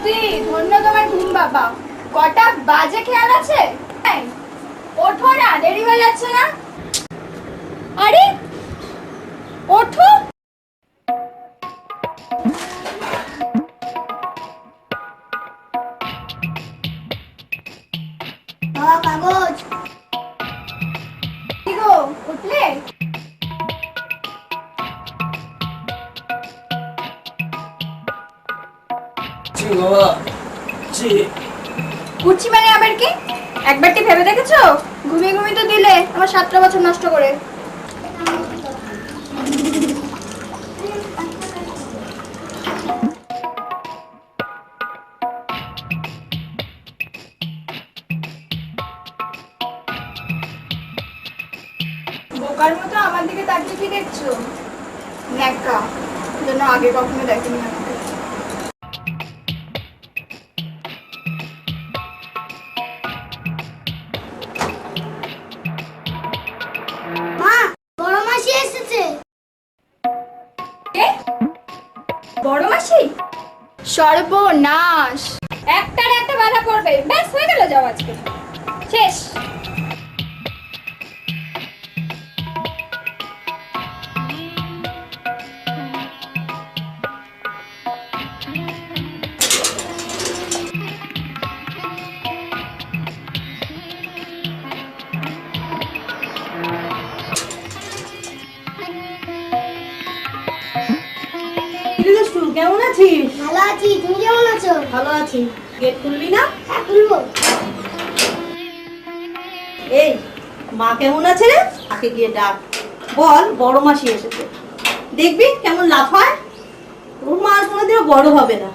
সত্যি ধন্য তোমার ঘুম বাবা। কটা বাজে খেয়াল আছে? ওঠো না, দেরি হয়ে যাচ্ছে না? আরে ওঠো। বাবা কাগজ। কি গো, উঠলে? উঠছি মানে আবার কি? একবারটি ভেবে দেখেছো? ঘুমিয়ে ঘুমিয়ে তো দিলে আমার 7টা বছর নষ্ট করে। বোকার মতো আমার দিকে তাকিয়ে কি দেখছো? ন্যাকা, যেন আগে কখনো দেখেনি আমাকে। মা, বড় মাসি এসেছে। কে? বড় মাসি? সর্বনাশ, একটার একটা বাধা পড়বে। ব্যাস হয়ে গেল, যাও আজকে শেষ। কেমন আছিস? ভালো আছি, তুমি কেমন আছো? ভালো আছি। গেট খুলবি না? হ্যাঁ, খুলবো। এই, মা কেমন আছে রে? আকে গিয়ে ডাক, বল বড় মাসি এসেছে। দেখবি কেমন লাফায়। ওর মা আর কোনোদিনও বড় হবে না।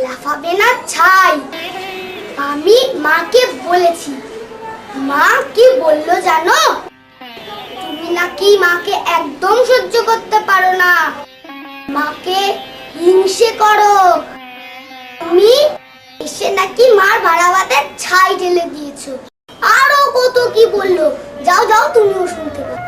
লাফাবে না ছাই। আমি মাকে বলেছি। মা কি বললো জানো? তুমি নাকি মাকে একদম সহ্য করতে পারো না, মাকে হিংসে করো। তুমি এসে নাকি মার বাড়াবাতে ছাই ঢেলে দিয়েছো। আরো কত কি বললো। যাও যাও, তুমিও শুনতে পারো।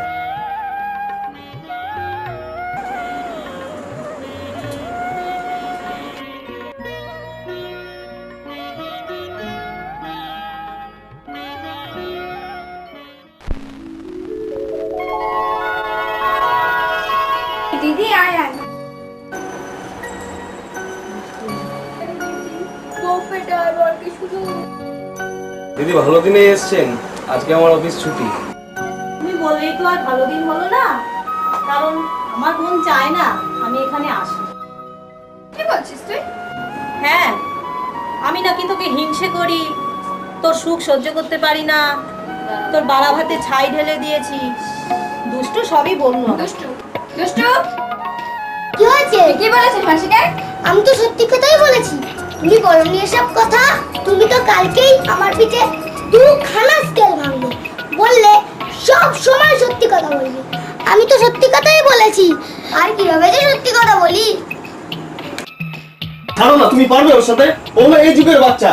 দিদি আয় আয়। দিদি ভালো দিনে এসেছেন, আজকে আমার অফিস ছুটি। তুমি বললেই তো আর ভালো দিন হলো না, কারণ আমার মন চায় না আমি এখানে আসি। কি বলছিস তুই? হ্যাঁ, আমি নাকি তোকে হিংসে করি, তোর সুখ সহ্য করতে পারি না, তোর বাড়া ভাতে ছাই ঢেলে দিয়েছি। দুষ্টু সবই বললো। দুষ্টু দুষ্টু কি হয়েছে? কি বলেছিস মাসিকে? আমি তো সত্যি কথাই বলেছি। তুমি বলনি এসব কথা? তুমি তো কালকেই আমার পিঠে দুখানা স্কেল ভাঙলে, বললে সব সময় সত্যি কথা বলবি। আমি তো সত্যি কথাই বলেছি। আর কিভাবে যে সত্যি কথা বলি? ছাড়ো না, তুমি পারবে ওর সাথে? ও এই যুগের বাচ্চা,